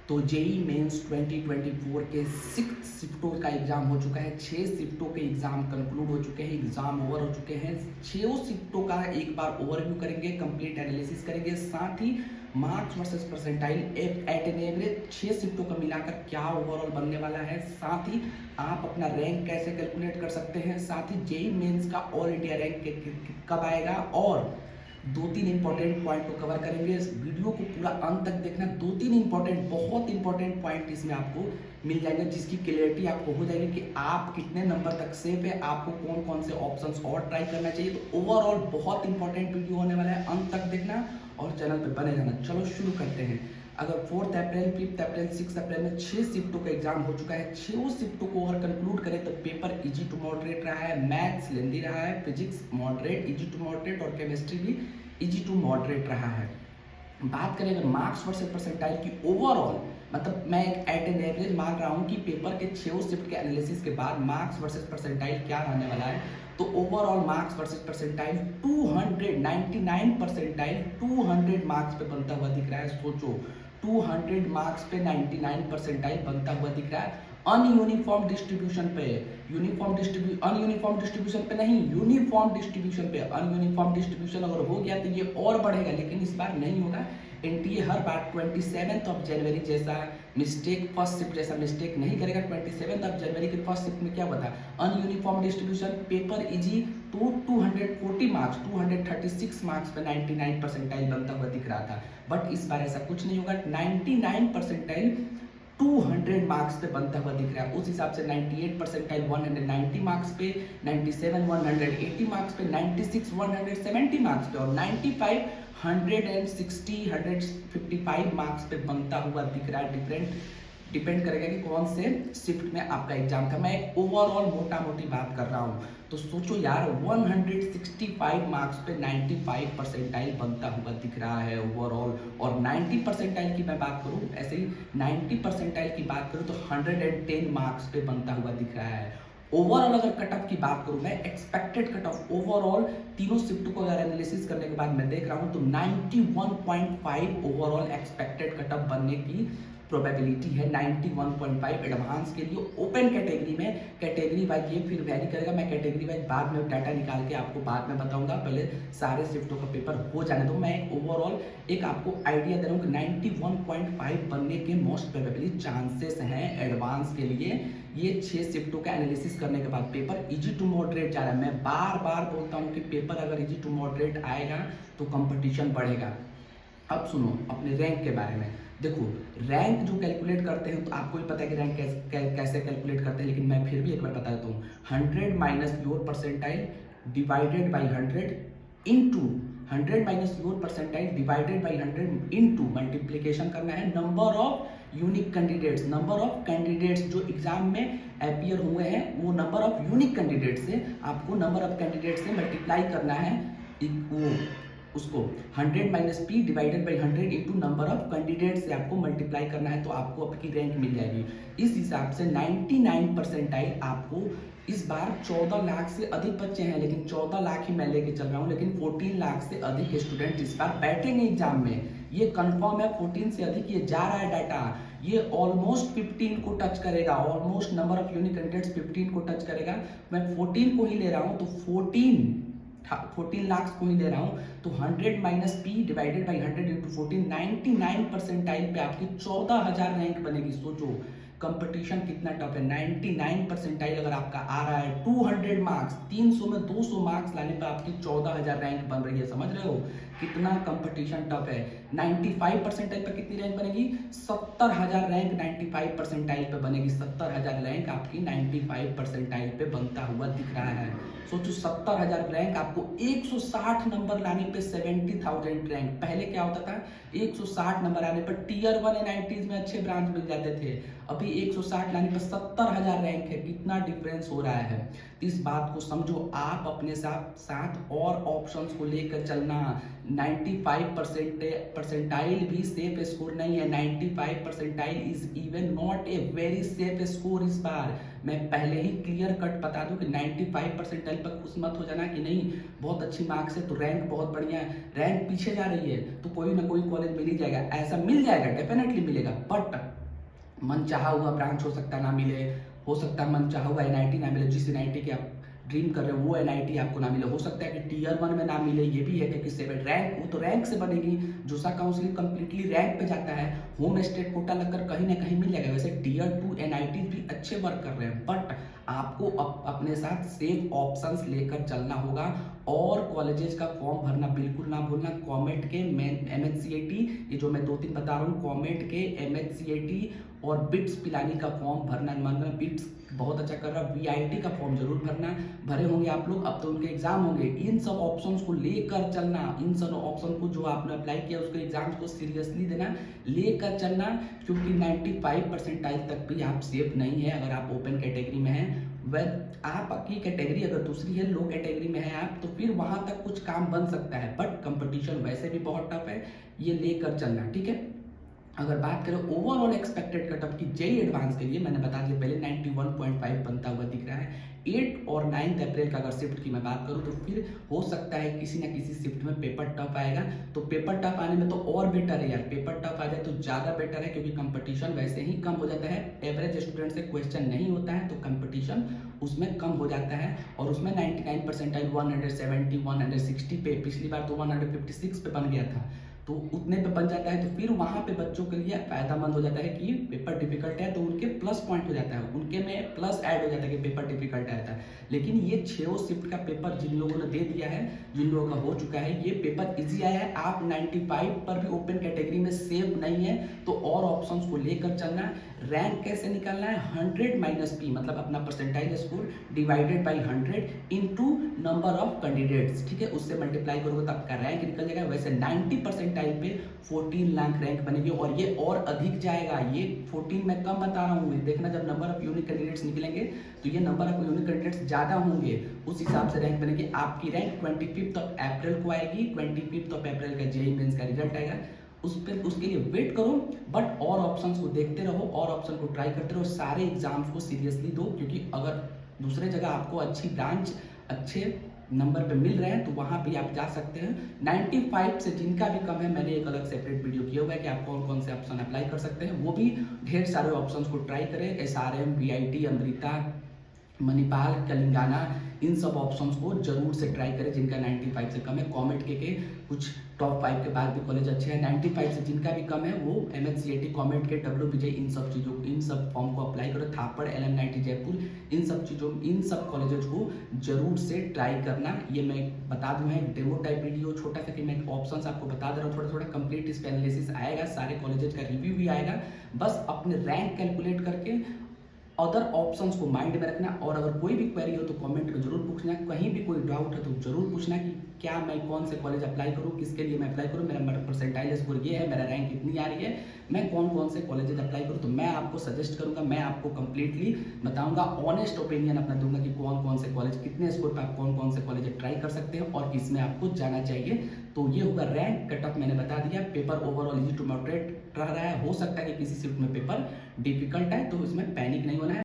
तो JEE mains 2024 के 6 शिफ्टों का एग्ज़ाम हो चुका है। 6 शिफ्टों के एग्ज़ाम कंक्लूड हो चुके हैं, एग्ज़ाम ओवर हो चुके हैं। 6 शिफ्टों का एक बार ओवरव्यू करेंगे, कंप्लीट एनालिसिस करेंगे, साथ ही marks versus percentile at an average 6 शिफ्टों का मिलाकर क्या ओवरऑल बनने वाला है, साथ ही आप अपना रैंक कैसे कैलकुलेट कर सकते हैं, साथ ही जेई मेंस का ऑल इंडिया रैंक कब आएगा, और 2-3 इंपॉर्टेंट पॉइंट को कवर करेंगे। इस वीडियो को पूरा अंत तक देखना। 2-3 इंपॉर्टेंट, बहुत इंपॉर्टेंट पॉइंट इसमें आपको मिल जाएंगे, जिसकी क्लियरिटी आपको हो जाएगी कि आप कितने नंबर तक सेफ है, आपको कौन कौन से ऑप्शंस और ट्राई करना चाहिए। तो ओवरऑल बहुत इंपॉर्टेंट वीडियो होने वाला है, अंत तक देखना और चैनल पर बने रहना। चलो शुरू करते हैं। अगर 4 अप्रैल, 5 अप्रैल, 6 अप्रैल में 6 शिफ्टों का एग्जाम हो चुका है। 6 शिफ्टों को अगर कंक्लूड करें तो पेपर इजी टू मॉडरेट रहा है, मैथ्स लेंदी रहा है, physics moderate, easy to moderate और केमिस्ट्री भी इजी टू मॉडरेट रहा है। बात करें अगर मार्क्स वर्सेस परसेंटाइल की ओवरऑल, मतलब मैं एक एट एन एवरेज मान रहा हूँ कि पेपर के 6 शिफ्ट के एनालिसिस के बाद मार्क्स वर्सेस परसेंटाइल क्या रहने वाला है, तो overall marks versus percentile 299 percentile 200 marks पे बनता हुआ दिख रहा है। सोचो 200 मार्क्स पे 99 परसेंटाइल बनता हुआ दिख रहा है। अनयूनिफॉर्म डिस्ट्रीब्यूशन पे, अनयूनिफॉर्म डिस्ट्रीब्यूशन पे नहीं, यूनिफॉर्म डिस्ट्रीब्यूशन पे। अनयूनिफॉर्म डिस्ट्रीब्यूशन अगर हो गया तो ये और बढ़ेगा, लेकिन इस बार नहीं होगा। एनटीए हर बार 27 जनवरी जैसा मिस्टेक, फर्स्ट शिफ्ट जैसा मिस्टेक नहीं करेगा। 27 जनवरी के फर्स्ट शिफ्ट में क्या हुआ था, अनयूनिफॉर्म डिस्ट्रीब्यूशन, पेपर इजी, तो 240 मार्क्स, 236 मार्क्स पे 99 परसेंटाइल बनता हुआ दिख रहा था। बट इस बार ऐसा कुछ नहीं होगा। 99 परसेंटाइल 200 मार्क्स पे बनता हुआ दिख रहा है। उस हिसाब से 98 परसेंटाइल 190 मार्क्स पे, 97 180 मार्क्स पे, 96 170 मार्क्स पे और 95 160 155 मार्क्स पे बनता हुआ दिख रहा है। डिपेंड करेगा कि कौन से शिफ्ट में आपका एग्जाम था। मैं एक ओवरऑल मोटा मोटी बात कर रहा हूँ। तो सोचो यार 165 मार्क्स पे 95 परसेंटाइल बनता हुआ दिख रहा है ओवरऑल। और 90 परसेंटाइल की मैं बात करूँ, ऐसे ही 90 परसेंटाइल की बात करूँ तो 110 मार्क्स पे बनता हुआ दिख रहा है। ओवरऑल अगर कट ऑफ की बात करूं, मैं एक्सपेक्टेड कट ऑफ ओवरऑल तीनों शिफ्ट को अगर एनालिसिस करने के बाद मैं देख रहा हूं तो 91.5 ओवरऑल एक्सपेक्टेड कट ऑफ बनने की प्रोबेबिलिटी है। 91.5 एडवांस के लिए। ओपन कैटेगरी में, कैटेगरी वाइज ये फिर वैरी करेगा, मैं कैटेगरी वाइज बाद में डाटा निकाल के आपको बाद में बताऊंगा, पहले सारे शिफ्टों का पेपर हो जाने दो। मैं एक ओवरऑल एक आपको आइडिया दे रहा हूँ कि 91.5 बनने के मोस्ट प्रोबेबली चांसेस हैं एडवांस के लिए। ये 6 शिफ्टों का एनालिसिस करने के बाद पेपर इजी टू मॉडरेट जा रहा है। मैं बार बार बोलता हूँ कि पेपर अगर इजी टू मॉडरेट आएगा तो कंपटीशन बढ़ेगा। अब सुनो अपने रैंक के बारे में। देखो रैंक जो कैलकुलेट करते हैं तो आपको भी पता है कि रैंक कैसे कैलकुलेट करते हैं, लेकिन मैं फिर भी एक बार बता देता हूँ। 100 minus your percentile divided by 100 into 100 minus your percentile divided by 100 into multiplication करना है number of unique candidates. Number of candidates जो एग्जाम में अपीयर हुए हैं, वो नंबर ऑफ यूनिक कैंडिडेट से आपको नंबर ऑफ कैंडिडेट से मल्टीप्लाई करना है। वो उसको 100 minus P divided by 100 into number of candidate से आपको मल्टीप्लाई करना है, तो आपको आपकी रैंक मिल जाएगी। इस हिसाब से 99 परसेंटाइल आपको इस बार 14 लाख से अधिक बच्चे हैं, लेकिन 14 लाख ही मैं लेके चल रहा हूँ, लेकिन 14 लाख से अधिक स्टूडेंट इस बार बैठेंगे एग्जाम में। ये कंफर्म है, 14 से अधिक ये जा रहा है डाटा। ये ऑलमोस्ट 15 को टच करेगा, almost number of unique candidates 15 को टच करेगा। मैं 14 को ही ले रहा हूँ, तो 14 लाख को ही ले रहा हूँ, तो 100 minus P divided by 100 into 14, 99 percentile पे आपकी 14,000 रैंक बनेगी। सोचो कंपटीशन कितना टफ है। 99 परसेंटाइल अगर आपका आ रहा है, 200 मार्क्स, 300 में 200 मार्क्स लाने पर आपकी 14,000 रैंक बन रही है। समझ रहे हो कितना कंपटीशन टफ है। 95 परसेंटाइल पर कितनी रैंक बनेगी, 70,000 रैंक 95 परसेंटाइल पे बनेगी। 70,000 रैंक आपकी 95 परसेंटाइल पे बनता हुआ दिख रहा है। सोचो 70,000 रैंक आपको 160 नंबर लाने पे 70,000 रैंक। पहले क्या होता था, 160 नंबर आने पर टीयर 1 एनआईटीज में अच्छे ब्रांच मिल जाते थे। अभी 160 लाने पर 70,000 रैंक है। कितना डिफरेंस हो रहा है, इस बात को समझो। आप अपने साथ और ऑप्शंस को लेकर चलना, 95 परसेंटाइल भी सेफ स्कोर नहीं है। 95 percentile is even not a very safe score. इस बार मैं पहले ही क्लियर कट बता दूं कि 95 परसेंटाइल पर खुश मत हो जाना कि नहीं बहुत अच्छी मार्क्स है तो रैंक बहुत बढ़िया है, रैंक पीछे जा रही है तो कोई ना कोई कॉलेज मिल ही जाएगा। ऐसा मिल जाएगा, डेफिनेटली मिलेगा, बट मन चाहा हुआ ब्रांच हो सकता है ना मिले, हो सकता है मन चाहा हुआ एनआईटी ना मिले, जिस एनआईटी के आप ड्रीम कर रहे हो वो एनआईटी आपको ना मिले, हो सकता है कि टीयर 1 में ना मिले, ये भी है कि 7 रैंक, वो तो रैंक से बनेगी। जोसा काउंसलिंग कंप्लीटली रैंक पे जाता है, होम स्टेट कोटा लगकर कहीं ना कहीं मिल जाएगा। वैसे टीयर 2 एनआईटी भी अच्छे वर्क कर रहे हैं, बट आपको अपने साथ सेफ ऑप्शंस लेकर चलना होगा। और कॉलेजेस का फॉर्म भरना बिल्कुल ना भूलना। कॉमेट के एमएचसीआईटी, ये जो मैं 2-3 बता रहा हूँ, कॉमेट के एमएचसीआईटी और बिट्स पिलानी का फॉर्म भरना मानना। बिट्स बहुत अच्छा कर रहा है, वीआईटी का फॉर्म जरूर भरना। भरे होंगे आप लोग, अब तो उनके एग्जाम होंगे। इन सब ऑप्शंस को लेकर चलना, इन सब ऑप्शन को जो आपने अप्लाई किया उसके एग्जाम्स को सीरियसली देना, लेकर चलना, क्योंकि 95 परसेंटाइल तक भी आप सेफ नहीं है अगर आप ओपन कैटेगरी में हैं। वेल आपकी कैटेगरी अगर दूसरी है, लो कैटेगरी में है आप, तो फिर वहां तक कुछ काम बन सकता है, बट कंपटीशन वैसे भी बहुत टफ है, ये लेकर चलना, ठीक है। अगर बात करें ओवरऑल एक्सपेक्टेड कट ऑफ की जेई एडवांस के लिए, मैंने बता दिया पहले 91.5 बनता हुआ दिख रहा है। 8 और 9 अप्रैल का अगर शिफ्ट की मैं बात करूं तो फिर हो सकता है किसी ना किसी शिफ्ट में पेपर टफ आएगा, तो पेपर टफ आने में तो और बेटर है यार, पेपर टफ आ जाए तो ज़्यादा बेटर है, क्योंकि कंपटीशन वैसे ही कम हो जाता है। एवरेज स्टूडेंट से क्वेश्चन नहीं होता है तो कंपटीशन उसमें कम हो जाता है, और उसमें 99 परसेंटाइल 170 160 पे, पिछली बार तो 156 पे बन गया था, तो उतने पे बन जाता है, तो फिर वहां पे बच्चों के लिए फायदामंद हो जाता है कि पेपर डिफिकल्ट है तो उनके प्लस पॉइंट हो जाता है, उनके में प्लस ऐड हो जाता है कि पेपर डिफिकल्ट आता है। लेकिन ये 6 शिफ्ट का पेपर जिन लोगों ने दे दिया है, जिन लोगों का हो चुका है, ये पेपर इजी आया है। आप 95 पर भी ओपन कैटेगरी में सेफ नहीं है तो और ऑप्शंस को लेकर चलना। रैंक कैसे निकालना है, 100 माइनस पी, मतलब अपना percentile score divided by 100 into number of candidates, ठीक है, उससे मल्टीप्लाई करोगे तो आपका रैंक निकल जाएगा। वैसे 90 परसेंटाइल पे 14 लाख रैंक बनेगी, और ये और अधिक जाएगा, ये 14 मैं कम बता रहा हूँ, देखना जब नंबर ऑफ यूनिक कैंडिडेट्स निकलेंगे तो ये नंबर ऑफ यूनिक कैंडिडेट्स ज्यादा होंगे, उस हिसाब से रैंक बनेगी। आपकी रैंक 25 अप्रैल को आएगी, 25 अप्रैल का जेईई मेंस का रिजल्ट आएगा, उसके लिए वेट करो, बट और ऑप्शंस को देखते रहो, और ऑप्शन को ट्राई करते रहो, सारे एग्जाम्स को सीरियसली दो, क्योंकि अगर दूसरे जगह आपको अच्छी ब्रांच अच्छे नंबर पे मिल रहे हैं तो वहां पे आप जा सकते हैं। 95 से जिनका भी कम है, मैंने एक अलग सेपरेट वीडियो किया हुआ है कि आप कौन कौन से ऑप्शन अप्लाई कर सकते हैं, वो भी ढेर सारे ऑप्शंस को ट्राई करें। एसआरएम, वीआईटी, अमृता, मणिपाल, तेलंगाना, इन सब ऑप्शंस को जरूर से ट्राई करें जिनका 95 से कम है। कॉमेट के कुछ टॉप 5 के बाद भी कॉलेज अच्छे हैं। 95 से जिनका भी कम है वो एमएचसीआईटी, कॉमेट के, डब्ल्यूपीजे, इन सब चीज़ों, इन सब फॉर्म को अप्लाई करो। थापड़, LM90 जयपुर, इन सब चीज़ों, इन सब कॉलेजेस को जरूर से ट्राई करना। ये मैं बता दूं है डेमो टाइप वीडियो छोटा सा, कि मैं ऑप्शंस आपको बता दे रहा हूँ, थोड़ा थोड़ा कंप्लीट इस पे एनालिसिस आएगा, सारे कॉलेजेस का रिव्यू भी आएगा। बस अपने रैंक कैलकुलेट करके अदर ऑप्शंस को माइंड में रखना, और अगर कोई भी क्वेरी हो तो कमेंट में जरूर पूछना, कहीं भी कोई डाउट है तो जरूर पूछना कि क्या मैं कौन से कॉलेज अप्लाई करूं, किसके लिए मैं अप्लाई करूं, मेरा परसेंटाइल स्कोर ये है, मेरा रैंक इतनी आ रही है, मैं कौन कौन से कॉलेजेस अप्लाई करूं, तो मैं आपको सजेस्ट करूंगा, मैं आपको कंप्लीटली बताऊंगा, ऑनेस्ट ओपिनियन अपना दूंगा कि कौन कौन से कॉलेज, कितने स्कोर पर आप कौन कौन से कॉलेज ट्राई कर सकते हैं और किसमें आपको जाना चाहिए। तो ये होगा रैंक कट ऑफ, मैंने बता दिया। Paper overall easy to moderate रह रहा है, हो सकता है कि किसी शिफ्ट में पेपर डिफिकल्ट है, तो इसमें पैनिक नहीं होना है।